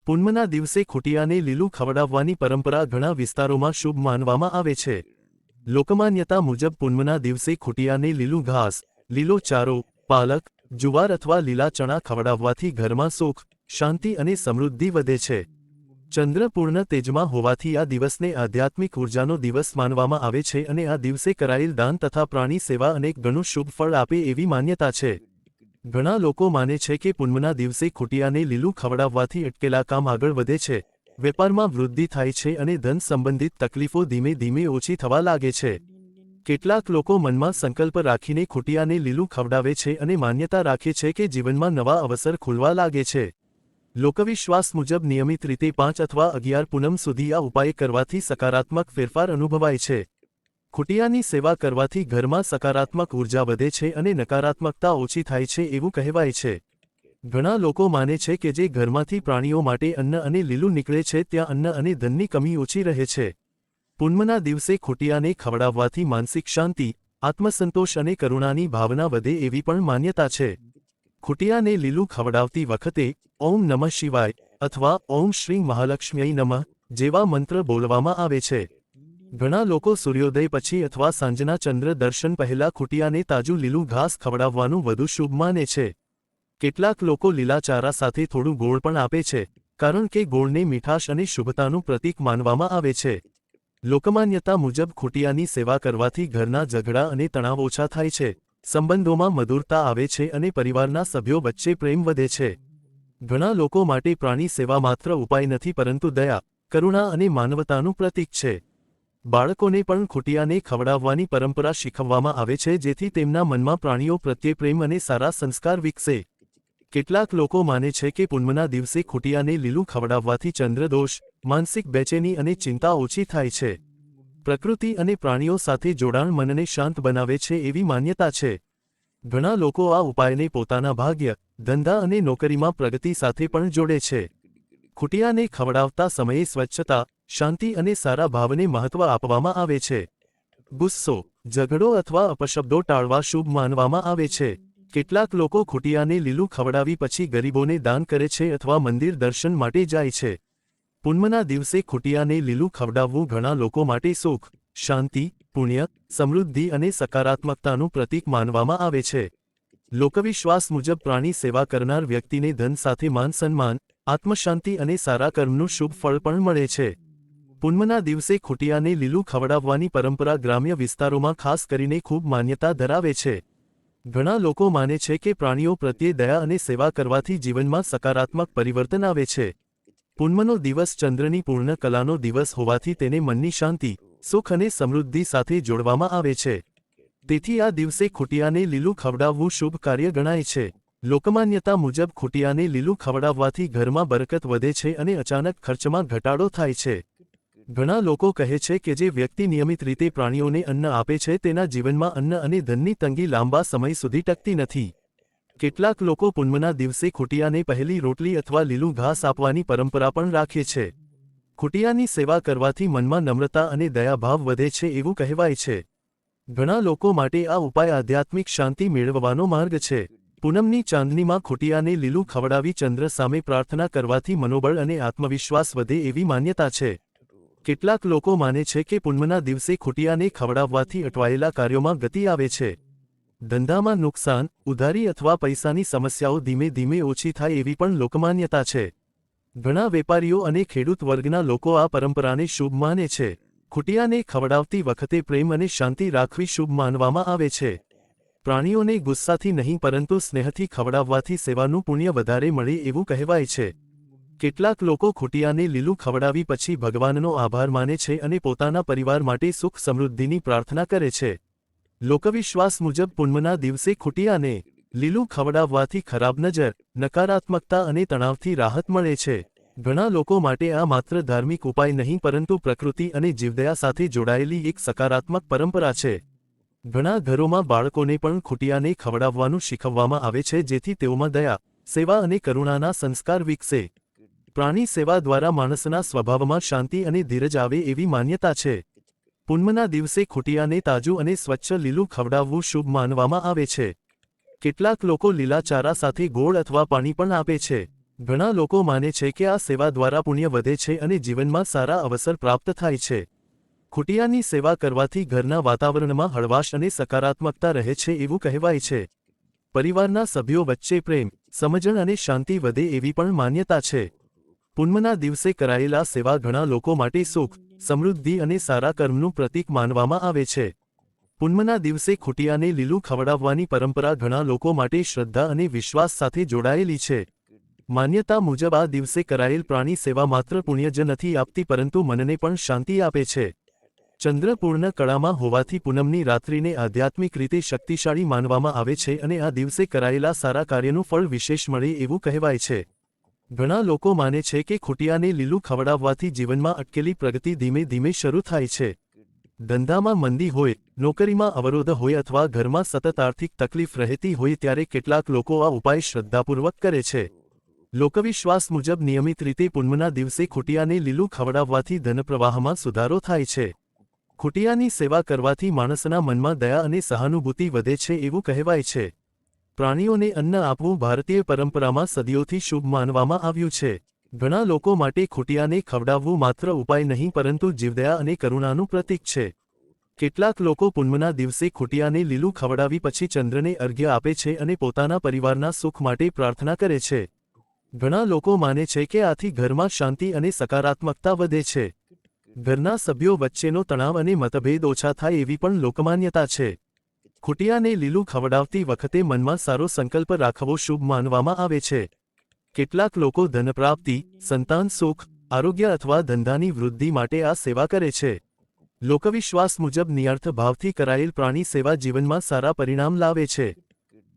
પૂનમના દિવસે ખૂટિયાને લીલું ખવડાવવાની પરંપરા ઘણા વિસ્તારોમાં શુભ માનવામાં આવે છે. લોકમાન્યતા મુજબ પૂનમના દિવસે ખૂટિયાને લીલું ઘાસ, લીલો ચારો, પાલક, જુવાર અથવા લીલા ચણા ખવડાવવાથી ઘરમાં સુખ, શાંતિ અને સમૃદ્ધિ વધે છે. ચંદ્ર પૂર્ણ તેજમાં હોવાથી આ દિવસને આધ્યાત્મિક ઉર્જાનો દિવસ માનવામાં આવે છે અને આ દિવસે કરાયેલ દાન તથા પ્રાણી સેવા અનેક ગણું શુભ ફળ આપે એવી માન્યતા છે. ઘણા લોકો માને છે કે પૂનમના દિવસે ખૂટિયાને લીલું ખવડાવવાથી અટકેલા કામ આગળ વધે છે, વેપારમાં વૃદ્ધિ થાય છે અને ધન સંબંધિત તકલીફો ધીમે ધીમે ઓછી થવા લાગે છે. કેટલાક લોકો મનમાં સંકલ્પ રાખીને ખૂટિયાને લીલું ખવડાવે છે અને માન્યતા રાખે છે કે જીવનમાં નવા અવસર ખુલવા લાગે છે. લોકવિશ્વાસ મુજબ નિયમિત રીતે 5 અથવા 11 પૂનમ સુધી આ ઉપાય કરવાથી સકારાત્મક ફેરફાર અનુભવાય છે. ખૂટિયાની સેવા કરવાથી ઘરમાં સકારાત્મક ઉર્જા વધે છે અને નકારાત્મકતા ઓછી થાય છે એવું કહેવાય છે. ઘણા લોકો માને છે કે જે ઘરમાંથી પ્રાણીઓ માટે અન્ન અને લીલું નીકળે છે ત્યાં અન્ન અને ધનની કમી ઓછી રહે છે. પૂનમના દિવસે ખૂટિયાને ખવડાવવાથી માનસિક શાંતિ, આત્મસંતોષ અને કરુણાની ભાવના વધે એવી પણ માન્યતા છે. ખૂટિયાને લીલું ખવડાવતી વખતે ઓમ નમઃ શિવાય અથવા ઓમ શ્રી મહાલક્ષ્મ્યૈ નમઃ જેવા મંત્ર બોલવામાં આવે છે. ઘણા લોકો સૂર્યોદય પછી અથવા સાંજના ચંદ્ર દર્શન પહેલા ખૂટિયાને તાજું લીલું ઘાસ ખવડાવવાનું વધુ શુભ માને છે. કેટલાક લોકો લીલા ચારા સાથે થોડું ગોળ પણ આપે છે, કારણ કે ગોળને મીઠાશ અને શુભતાનું પ્રતીક માનવામાં આવે છે. લોકમાન્યતા મુજબ ખૂટિયાની સેવા કરવાથી ઘરના ઝઘડા અને તણાવ ઓછા થાય છે, સંબંધોમાં મધુરતા આવે છે અને પરિવારના સભ્યો વચ્ચે પ્રેમ વધે છે. ઘણા લોકો માટે પ્રાણી સેવા માત્ર ઉપાય નથી પરંતુ દયા, કરુણા અને માનવતાનું પ્રતીક છે. બાળકોને પણ ખૂટિયાને ખવડાવવાની પરંપરા શીખવવામાં આવે છે જેથી તેમના મનમાં પ્રાણીઓ પ્રત્યે પ્રેમ અને સારા સંસ્કાર વિકસે. કેટલાક લોકો માને છે કે પૂનમના દિવસે ખૂટિયાને લીલું ખવડાવવાથી ચંદ્રદોષ, માનસિક બેચેની અને ચિંતા ઓછી થાય છે. પ્રકૃતિ અને પ્રાણીઓ સાથે જોડાણ મનને શાંત બનાવે છે એવી માન્યતા છે. ઘણા લોકો આ ઉપાયને પોતાના ભાગ્ય, ધંધા અને નોકરીમાં પ્રગતિ સાથે પણ જોડે છે. ખૂટિયાને ખવડાવતા સમયે સ્વચ્છતા, શાંતિ અને સારા ભાવને મહત્વ આપવામાં આવે છે. ગુસ્સો, ઝઘડો અથવા અપશબ્દો ટાળવા શુભ માનવામાં આવે છે. કેટલાક લોકો ખૂટિયાને લીલું ખવડાવી પછી ગરીબોને દાન કરે છે અથવા મંદિર દર્શન માટે જાય છે. પૂનમના દિવસે ખૂટિયાને લીલું ખવડાવવું ઘણા લોકો માટે સુખ, શાંતિ, પુણ્ય, સમૃદ્ધિ અને સકારાત્મકતાનું પ્રતીક માનવામાં આવે છે. લોકવિશ્વાસ મુજબ પ્રાણી સેવા કરનાર વ્યક્તિને ધન સાથે માન સન્માન, આત્મશાંતિ અને સારા કર્મનું શુભ ફળ પણ મળે છે. પૂનમના દિવસે ખૂટિયાને લીલું ખવડાવવાની પરંપરા ગ્રામ્ય વિસ્તારોમાં ખાસ કરીને ખૂબ માન્યતા ધરાવે છે. ઘણા લોકો માને છે કે પ્રાણીઓ પ્રત્યે દયા અને સેવા કરવાથી જીવનમાં સકારાત્મક પરિવર્તન આવે છે. પૂનમનો દિવસ ચંદ્રની પૂર્ણ કલાનો દિવસ હોવાથી તેને મનની શાંતિ, સુખ અને સમૃદ્ધિ સાથે જોડવામાં આવે છે. તેથી આ દિવસે ખૂટિયાને લીલું ખવડાવવું શુભ કાર્ય ગણાય છે. લોકમાન્યતા મુજબ ખૂટિયાને લીલું ખવડાવવાથી ઘરમાં બરકત વધે છે અને અચાનક ખર્ચમાં ઘટાડો થાય છે. ઘણા લોકો કહે છે કે જે વ્યક્તિ નિયમિત રીતે પ્રાણીઓને અન્ન આપે છે તેના જીવનમાં અન્ન અને ધનની તંગી લાંબા સમય સુધી ટકતી નથી. કેટલાક લોકો પૂનમના દિવસે ખૂટિયાને પહેલી રોટલી અથવા લીલું ઘાસ આપવાની પરંપરા પણ રાખે છે. ખૂટિયાની સેવા કરવાથી મનમાં નમ્રતા અને દયાભાવ વધે છે એવું કહેવાય છે. ઘણા લોકો માટે આ ઉપાય આધ્યાત્મિક શાંતિ મેળવવાનો માર્ગ છે. પૂનમની ચાંદનીમાં ખૂટિયાને લીલું ખવડાવી ચંદ્ર સામે પ્રાર્થના કરવાથી મનોબળ અને આત્મવિશ્વાસ વધે એવી માન્યતા છે. કેટલાક લોકો માને છે કે પૂનમના દિવસે ખૂટિયાને ખવડાવવાથી અટવાયેલા કાર્યોમાં ગતિ આવે છે. ધંધામાં નુકસાન, ઉધારી અથવા પૈસાની સમસ્યાઓ ધીમે ધીમે ઓછી થાય એવી પણ લોકમાન્યતા છે. ઘણા વેપારીઓ અને ખેડૂત વર્ગના લોકો આ પરંપરાને શુભ માને છે. ખૂટિયાને ખવડાવતી વખતે પ્રેમ અને શાંતિ રાખવી શુભ માનવામાં આવે છે. પ્રાણીઓને ગુસ્સાથી નહીં પરંતુ સ્નેહથી ખવડાવવાથી સેવાનું પુણ્ય વધારે મળે એવું કહેવાય છે. કેટલાક લોકો ખૂટિયાને લીલું ખવડાવી પછી ભગવાનનો આભાર માને છે અને પોતાના પરિવાર માટે સુખ સમૃદ્ધિની પ્રાર્થના કરે છે. લોકવિશ્વાસ મુજબ પૂનમના દિવસે ખૂટિયાને લીલું ખવડાવવાથી ખરાબ નજર, નકારાત્મકતા અને તણાવથી રાહત મળે છે. ઘણા લોકો માટે આ માત્ર ધાર્મિક ઉપાય નહીં પરંતુ પ્રકૃતિ અને જીવદયા સાથે જોડાયેલી એક સકારાત્મક પરંપરા છે. ઘણા ઘરોમાં બાળકોને પણ ખૂટિયાને ખવડાવવાનું શીખવવામાં આવે છે જેથી તેઓમાં દયા, સેવા અને કરુણાના સંસ્કાર વિકસે. પ્રાણી સેવા દ્વારા માણસના સ્વભાવમાં શાંતિ અને ધીરજ આવે એવી માન્યતા છે. પૂનમના દિવસે ખૂટિયાને તાજું અને સ્વચ્છ લીલું ખવડાવવું શુભ માનવામાં આવે છે. કેટલાક લોકો લીલા ચારા સાથે ગોળ અથવા પાણી પણ આપે છે. ઘણા લોકો માને છે કે આ સેવા દ્વારા પુણ્ય વધે છે અને જીવનમાં સારા અવસર પ્રાપ્ત થાય છે. ખૂટિયાની સેવા કરવાથી ઘરના વાતાવરણમાં હળવાશ અને સકારાત્મકતા રહે છે એવું કહેવાય છે. પરિવારના સભ્યો વચ્ચે પ્રેમ, સમજણ અને શાંતિ વધે એવી પણ માન્યતા છે. પૂનમના દિવસે કરાયેલા સેવા ઘણા લોકો માટે સુખ, સમૃદ્ધિ અને સારા કર્મનું પ્રતીક માનવામાં આવે છે. પૂનમના દિવસે ખૂટિયાને લીલું ખવડાવવાની પરંપરા ઘણા લોકો માટે શ્રદ્ધા અને વિશ્વાસ સાથે જોડાયેલી છે. માન્યતા મુજબ આ દિવસે કરાયેલ પ્રાણી સેવા માત્ર પુણ્ય જ નથી આપતી પરંતુ મનને પણ શાંતિ આપે છે. ચંદ્ર પૂર્ણ કળામાં હોવાથી પૂનમની રાત્રિને આધ્યાત્મિક રીતે શક્તિશાળી માનવામાં આવે છે અને આ દિવસે કરાયેલા સારા કાર્યનું ફળ વિશેષ મળે એવું કહેવાય છે. ઘણા લોકો માને છે કે ખૂટિયાને લીલું ખવડાવવાથી જીવનમાં અટકેલી પ્રગતિ ધીમે ધીમે શરૂ થાય છે. ધંધામાં મંદી હોય, નોકરીમાં અવરોધ હોય અથવા ઘરમાં સતત આર્થિક તકલીફ રહેતી હોય ત્યારે કેટલાક લોકો આ ઉપાય શ્રદ્ધાપૂર્વક કરે છે. લોકવિશ્વાસ મુજબ નિયમિત રીતે પૂનમના દિવસે ખૂટિયાને લીલું ખવડાવવાથી ધનપ્રવાહમાં સુધારો થાય છે. ખૂટિયાની સેવા કરવાથી માણસના મનમાં દયા અને સહાનુભૂતિ વધે છે એવું કહેવાય છે. પ્રાણીઓને અન્ન આપવું ભારતીય પરંપરામાં સદીઓથી શુભ માનવામાં આવ્યું છે. ઘણા લોકો માટે ખૂટિયાને ખવડાવવું માત્ર ઉપાય નહીં પરંતુ જીવદયા અને કરુણાનું પ્રતીક છે. કેટલાક લોકો પૂનમના દિવસે ખૂટિયાને લીલું ખવડાવી પછી ચંદ્રને અર્ઘ્ય આપે છે અને પોતાના પરિવારના સુખ માટે પ્રાર્થના કરે છે. ઘણા લોકો માને છે કે આથી ઘરમાં શાંતિ અને સકારાત્મકતા વધે છે. ઘરના સભ્યો વચ્ચેનો તણાવ અને મતભેદ ઓછા થાય એવી પણ લોકમાન્યતા છે. ખૂટિયાને લીલું ખવડાવતી વખતે મનમાં સારો સંકલ્પ રાખવો શુભ માનવામાં આવે છે. કેટલાક લોકો ધનપ્રાપ્તિ, સંતાન સુખ, આરોગ્ય અથવા ધંધાની વૃદ્ધિ માટે આ સેવા કરે છે. લોકવિશ્વાસ મુજબ નિર્અર્થ ભાવથી કરાયેલ પ્રાણી સેવા જીવનમાં સારા પરિણામ લાવે છે.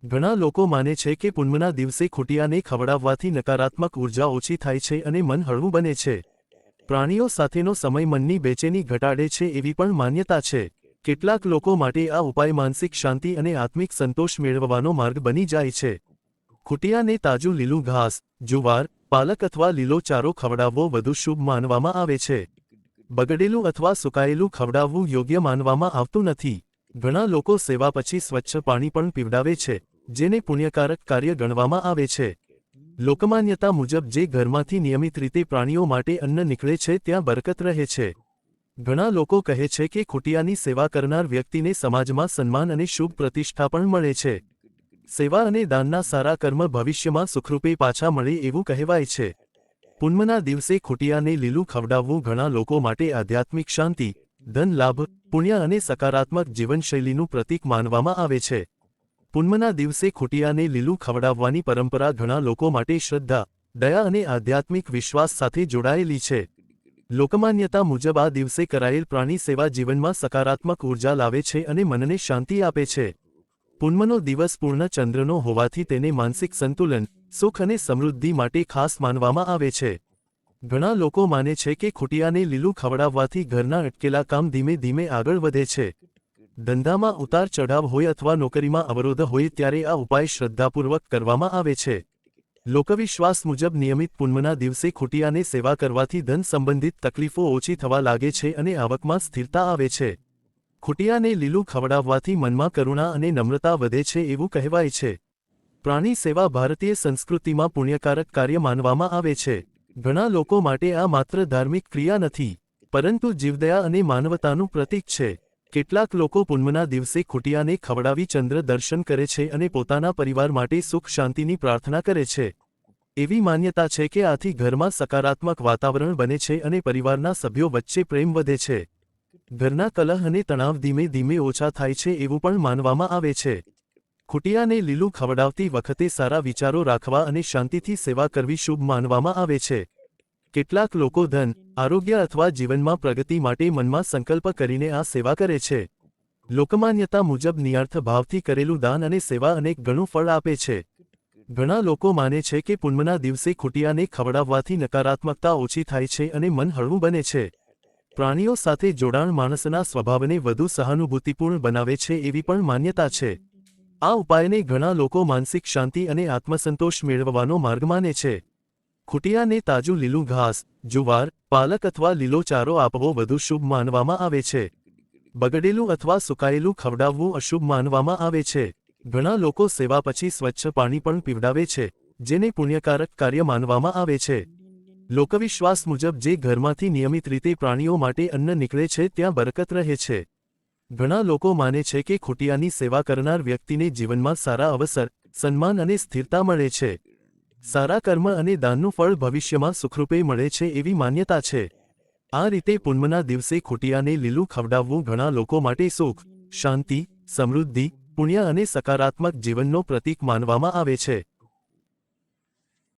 ઘણા લોકો માને છે કે પૂનમના દિવસે ખૂટિયાને ખવડાવવાથી નકારાત્મક ઉર્જા ઓછી થાય છે અને મન હળવું બને છે. પ્રાણીઓ સાથેનો સમય મનની બેચેની ઘટાડે છે એવી પણ માન્યતા છે. કેટલાક લોકો માટે આ ઉપાય માનસિક શાંતિ અને આત્મિક સંતોષ મેળવવાનો માર્ગ બની જાય છે. ખૂટિયાને તાજું લીલું ઘાસ, જુવાર, પાલક અથવા લીલો ચારો ખવડાવવો વધુ શુભ માનવામાં આવે છે. બગડેલું અથવા સુકાયેલું ખવડાવવું યોગ્ય માનવામાં આવતું નથી. ઘણા લોકો સેવા પછી સ્વચ્છ પાણી પણ પીવડાવે છે, જેને પુણ્યકારક કાર્ય ગણવામાં આવે છે. લોકમાન્યતા મુજબ જે ઘરમાંથી નિયમિત રીતે પ્રાણીઓ માટે અન્ન નીકળે છે ત્યાં બરકત રહે છે. ઘણા લોકો કહે છે કે ખૂટિયાની સેવા કરનાર વ્યક્તિને સમાજમાં સન્માન અને શુભ પ્રતિષ્ઠા પણ મળે છે. સેવા અને દાનના સારા કર્મ ભવિષ્યમાં સુખરૂપે પાછા મળે એવું કહેવાય છે. પૂનમના દિવસે ખૂટિયાને લીલું ખવડાવવું ઘણા લોકો માટે આધ્યાત્મિક શાંતિ, ધન લાભ, પુણ્ય અને સકારાત્મક જીવનશૈલીનું પ્રતીક માનવામાં આવે છે. પૂનમના દિવસે ખૂટિયાને લીલું ખવડાવવાની પરંપરા ઘણા લોકો માટે શ્રદ્ધા, દયા અને આધ્યાત્મિક વિશ્વાસ સાથે જોડાયેલી છે. લોકમાન્યતા મુજબ આ દિવસે કરાયેલ પ્રાણી સેવા જીવનમાં સકારાત્મક ઉર્જા લાવે છે અને મનને શાંતિ આપે છે. પૂનમનો દિવસ પૂર્ણ ચંદ્રનો હોવાથી તેને માનસિક સંતુલન, સુખ અને સમૃદ્ધિ માટે ખાસ માનવામાં આવે છે. ઘણા લોકો માને છે કે ખૂટિયાને લીલું ખવડાવવાથી ઘરના અટકેલા કામ ધીમે ધીમે આગળ વધે છે. ધંધામાં ઉતાર ચઢાવ હોય અથવા નોકરીમાં અવરોધ હોય ત્યારે આ ઉપાય શ્રદ્ધાપૂર્વક કરવામાં આવે છે. લોકવિશ્વાસ મુજબ નિયમિત પૂનમના દિવસે ખૂટિયાને સેવા કરવાથી ધન સંબંધિત તકલીફો ઓછી થવા લાગે છે અને આવકમાં સ્થિરતા આવે છે. ખૂટિયાને લીલું ખવડાવવાથી મનમાં કરુણા અને નમ્રતા વધે છે એવું કહેવાય છે. પ્રાણી સેવા ભારતીય સંસ્કૃતિમાં પુણ્યકારક કાર્ય માનવામાં આવે છે. ઘણા લોકો માટે આ માત્ર ધાર્મિક ક્રિયા નથી, પરંતુ જીવદયા અને માનવતાનું પ્રતીક છે. કેટલાક લોકો પૂનમના દિવસે ખૂટિયાને ખવડાવી ચંદ્ર દર્શન કરે છે અને પોતાના પરિવાર માટે સુખ શાંતિની પ્રાર્થના કરે છે. એવી માન્યતા છે કે આથી ઘરમાં સકારાત્મક વાતાવરણ બને છે અને પરિવારના સભ્યો વચ્ચે પ્રેમ વધે છે. ઘરના કલહ અને તણાવ ધીમે ધીમે ઓછા થાય છે એવું પણ માનવામાં આવે છે. ખૂટિયાને લીલું ખવડાવતી વખતે સારા વિચારો રાખવા અને શાંતિથી સેવા કરવી શુભ માનવામાં આવે છે. કેટલાક લોકો ધન, આરોગ્ય અથવા જીવનમાં પ્રગતિ માટે મનમાં સંકલ્પ કરીને આ સેવા કરે છે. લોકમાન્યતા મુજબ નિર્અર્થ ભાવથી કરેલું દાન અને સેવા અનેક ગણું ફળ આપે છે. ઘણા લોકો માને છે કે પૂનમના દિવસે ખૂટિયાને ખવડાવવાથી નકારાત્મકતા ઓછી થાય છે અને મન હળવું બને છે. પ્રાણીઓ સાથે જોડાણ માણસના સ્વભાવને વધુ સહાનુભૂતિપૂર્ણ બનાવે છે એવી પણ માન્યતા છે. આ ઉપાયને ઘણા લોકો માનસિક શાંતિ અને આત્મસંતોષ મેળવવાનો માર્ગ માને છે. ખૂટિયાને તાજું લીલું ઘાસ, જુવાર, પાલક અથવા લીલો ચારો આપવો વધુ શુભ માનવામાં આવે છે. બગડેલું અથવા સુકાયેલું ખવડાવવું અશુભ માનવામાં આવે છે. ઘણા લોકો સેવા પછી સ્વચ્છ પાણી પણ પીવડાવે છે, જેને પુણ્યકારક કાર્ય માનવામાં આવે છે. લોકવિશ્વાસ મુજબ જે ઘરમાંથી નિયમિત રીતે પ્રાણીઓ માટે અન્ન નીકળે છે ત્યાં બરકત રહે છે. ઘણા લોકો માને છે કે ખૂટિયાની સેવા કરનાર વ્યક્તિને જીવનમાં સારા અવસર, સન્માન અને સ્થિરતા મળે છે. સારા કર્મ અને દાનનું ફળ ભવિષ્યમાં સુખરૂપે મળે છે એવી માન્યતા છે. આ રીતે પૂનમના દિવસે ખૂટિયાને લીલું ખવડાવવું ઘણા લોકો માટે સુખ, શાંતિ, સમૃદ્ધિ, પુણ્ય અને સકારાત્મક જીવનનો પ્રતીક માનવામાં આવે છે.